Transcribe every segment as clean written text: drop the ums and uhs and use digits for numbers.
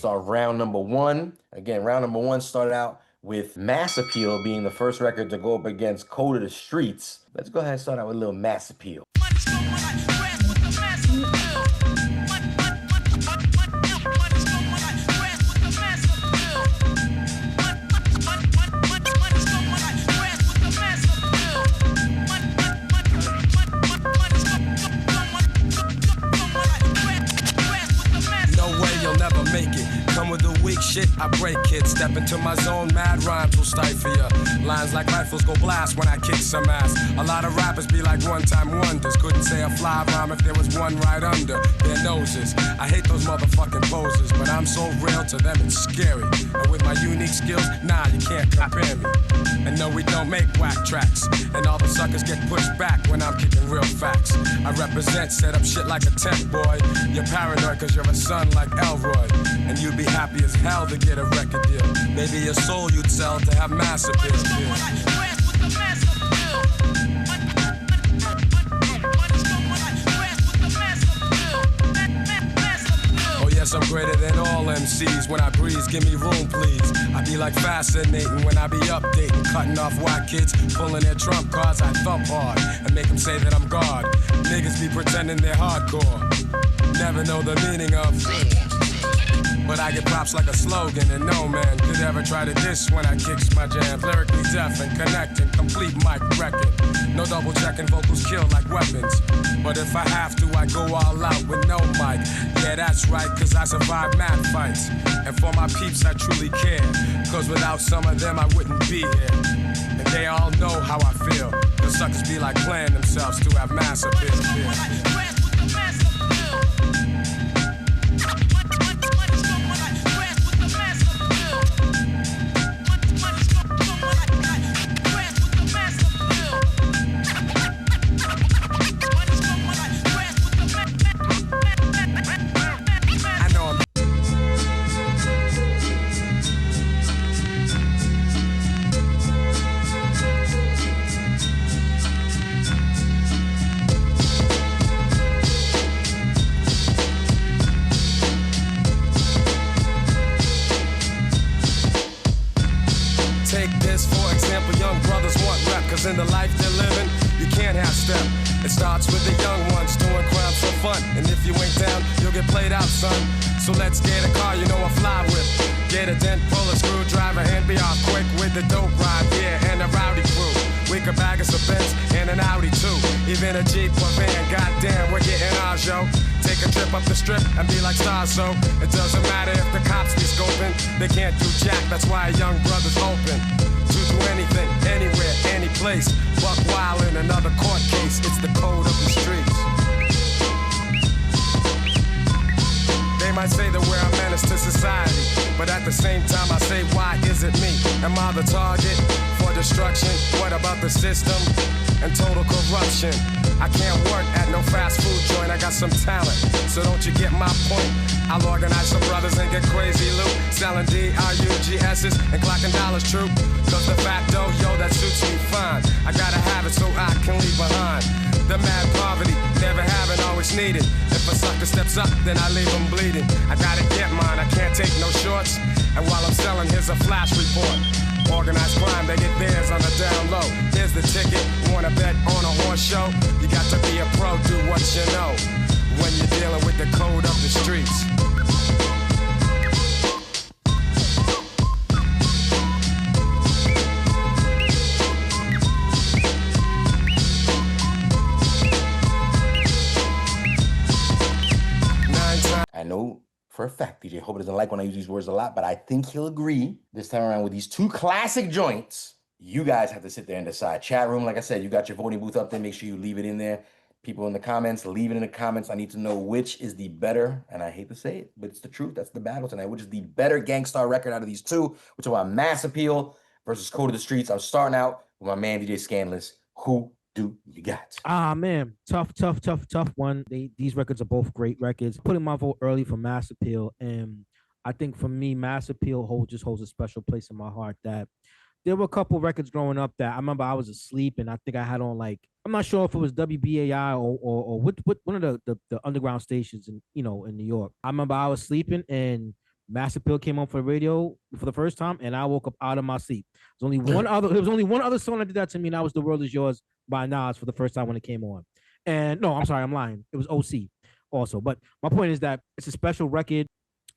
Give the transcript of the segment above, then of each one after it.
start round number one. Again, round number one started out with Mass Appeal being the first record to go up against Code of the Streets. Let's go ahead and start out with a little Mass Appeal. Shit, I break it. Step into my zone, mad rhymes will stifle ya. Lines like rifles go blast when I kick some ass. A lot of rappers be like one-time wonders. Couldn't say a fly rhyme if there was one right under their noses. I hate those motherfucking poses, but I'm so real to them it's scary. And with my unique skills, nah, you can't compare me. And no, we don't make whack tracks. And all the suckers get pushed back when I'm kicking real facts. I represent, set up shit like a tent, boy. You're paranoid cause you're a son like Elroy. And you'd be happy as hell to get a record deal. Maybe your soul you'd sell to have mass appeal. Oh yes, I'm greater than all MCs. When I breeze, give me room, please. I be like fascinating when I be updating, cutting off white kids, pulling their trump cards. I thump hard and make them say that I'm God. Niggas be pretending they're hardcore, never know the meaning of. But I get props like a slogan, and no man could ever try to diss when I kicks my jams. Lyrically deaf and connecting, complete mic record. No double checking, vocals kill like weapons. But if I have to, I go all out with no mic. Yeah, that's right, cause I survive mad fights. And for my peeps, I truly care. Cause without some of them, I wouldn't be here. And they all know how I feel. The suckers be like playing themselves to have mass appeal. In the life they're living, you can't have step. It starts with the young ones doing crimes for fun. And if you ain't down, you'll get played out, son. So let's get a car, you know I fly with. Get a dent, pull a screwdriver, and be off quick with the dope ride, yeah, and a rowdy crew. We could bag us a Benz and an Audi too. Even a Jeep or van, goddamn, we're getting ours, yo. Take a trip up the strip and be like stars, so it doesn't matter if the cops be scoping. They can't do jack, that's why a young brother's open to do anything, anywhere, any place. Buck wild in another court case. It's the code of the streets. They might say that we're a menace to society, but at the same time I say, why is it me? Am I the target for destruction? What about the system and total corruption? I can't work at no fast food joint, I got some talent, so don't you get my point? I'll organize some brothers and get crazy loot, selling DRUGS's and clocking dollars true. Cause the facto, yo, that suits me fine. I gotta have it so I can leave behind the mad poverty, never having, always needed. If a sucker steps up, then I leave him bleeding. I gotta get mine, I can't take no shorts. And while I'm selling, here's a flash report. Organized crime, they get theirs on the down low. Here's the ticket, wanna bet on a horse show? You got to be a pro, do what you know when you're dealing with the code of the streets. I know for a fact DJ Hope doesn't like when I use these words a lot, but I think he'll agree this time around with these two classic joints. You guys have to sit there and decide. Chat room, like I said, you got your voting booth up there. Make sure you leave it in there. People in the comments, leave it in the comments. I need to know which is the better, and I hate to say it, but it's the truth. That's the battle tonight. Which is the better Gangstar record out of these two? Which are Mass Appeal versus Code of the Streets. I'm starting out with my man DJ Scandalous. Who do you got? Man, tough one. These records are both great records. Putting my vote early for Mass Appeal, and I think for me, Mass Appeal holds a special place in my heart. That there were a couple records growing up that I remember I was asleep and I think I had on, like, I'm not sure if it was WBAI or what one of the underground stations in New York. I remember I was sleeping and Mass Appeal came on for the radio for the first time, and I woke up out of my seat. There's only one other. There was only one other song that did that to me, and that was "The World Is Yours" by Nas for the first time when it came on. And no, I'm sorry, I'm lying. It was OC also. But my point is that it's a special record.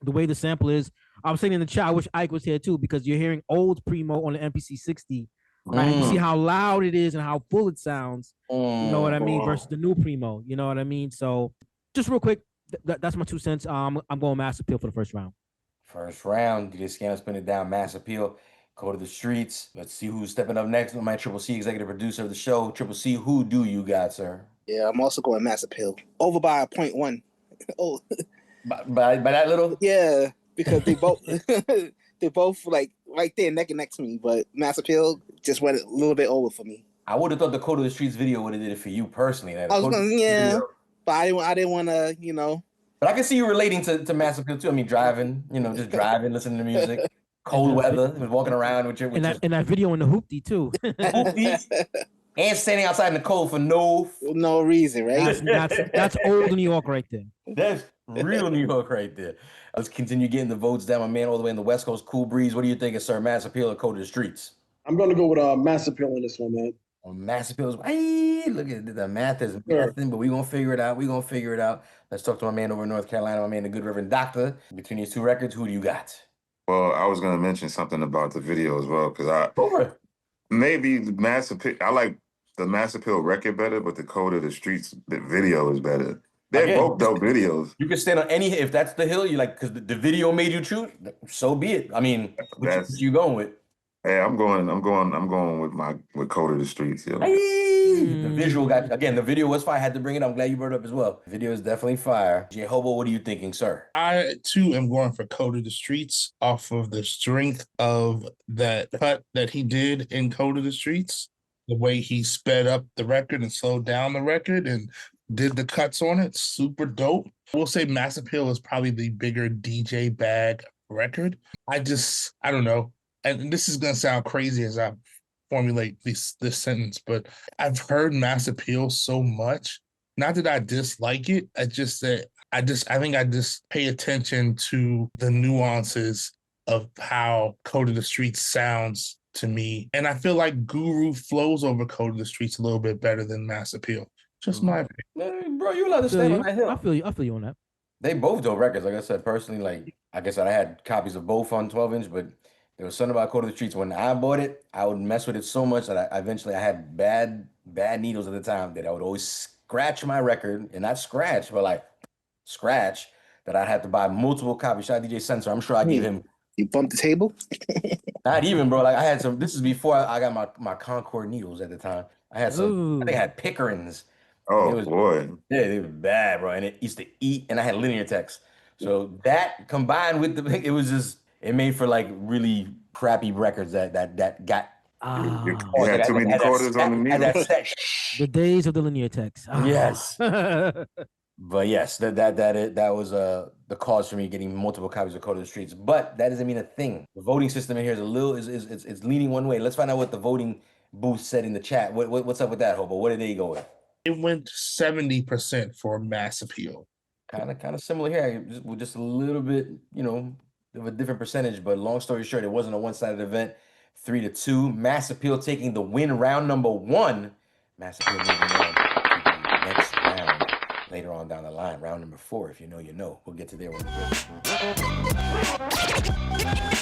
The way the sample is, I was saying in the chat, I wish Ike was here too, because you're hearing old Primo on the MPC 60, right? And you see how loud it is and how full it sounds. You know what I mean? Versus the new Primo. You know what I mean? So, just real quick, that's my 2 cents. I'm going Mass Appeal for the first round. First round, DJ Scam spin it down, Mass Appeal, go to the streets. Let's see who's stepping up next. My Triple C, executive producer of the show. Triple C, who do you got, sir? Yeah, I'm also going Mass Appeal. Over by a 0.1. Oh, by that little? Yeah, because they both they both like right there neck and neck to me, but Mass Appeal just went a little bit over for me. I would have thought the Code of the Streets video would have did it for you personally. I was going, yeah, but I didn't want to, you know. But I can see you relating to Mass Appeal too. I mean, driving, you know, just driving, listening to music, cold weather, walking around with your and that video in the hoopty too. Hoopty, and standing outside in the cold for no reason, right? That's old New York right there. That's real New York right there. Let's continue getting the votes down, my man, all the way in the West Coast. Cool Breeze, what do you think of Sir Mass Appeal or Code of the Streets? I'm going to go with Mass Appeal on this one, man. Mass Appeal is, hey, look at the math is nothing, but we're going to figure it out. We're going to figure it out. Let's talk to my man over in North Carolina, my man, the good Reverend Doctor. Between these two records, who do you got? Well, I was going to mention something about the video as well, because maybe the Mass Appeal, I like the Mass Appeal record better, but the Code of the Streets video is better. They're both dope videos. You can stand on any, if that's the hill you like, because the video made you choose, so be it. I mean, what you going with? Hey, I'm going with Code of the Streets. Yo. Hey, the visual got, again, the video was fire. I had to bring it up. I'm glad you brought it up as well. The video is definitely fire. J Hobo, what are you thinking, sir? I too am going for Code of the Streets off of the strength of that cut that he did in Code of the Streets. The way he sped up the record and slowed down the record and did the cuts on it, super dope. We'll say Mass Appeal is probably the bigger DJ bag record. I don't know. And this is going to sound crazy as I formulate this sentence, but I've heard Mass Appeal so much. Not that I dislike it. I think I just pay attention to the nuances of how Code of the Streets sounds to me. And I feel like Guru flows over Code of the Streets a little bit better than Mass Appeal. Just my opinion. Bro, you understand on that hill. I feel you on that. They both dope records. Like I said, personally, like I said, I had copies of both on 12-inch, but there was something about Code of the Streets. When I bought it, I would mess with it so much that I eventually had bad needles at the time that I would always scratch my record, and not scratch, but like scratch, that I had to buy multiple copies. Shout out DJ Sensor. I'm sure I gave him. You bumped the table? Not even, bro. Like I had some. This is before I got my Concord needles at the time. I had some. Ooh. I think I had Pickerins. Oh, boy. Yeah, they were bad, bro. And it used to eat, and I had linear text. So that combined with it was just, it made for like really crappy records that got. You had too many quarters on the needle. The days of the linear text. Yes. But yes, that was the cause for me getting multiple copies of Code of the Streets. But that doesn't mean a thing. The voting system in here is a little it's leaning one way. Let's find out what the voting booth said in the chat. What's up with that, Hobo? What did they go with? It went 70% for Mass Appeal. Kind of similar here, with just a little bit, of a different percentage. But long story short, it wasn't a one-sided event. 3-2. Mass Appeal taking the win round number 1. Mass Appeal moving on to the next round later on down the line. Round number 4. If you know, you know. We'll get to there when we get.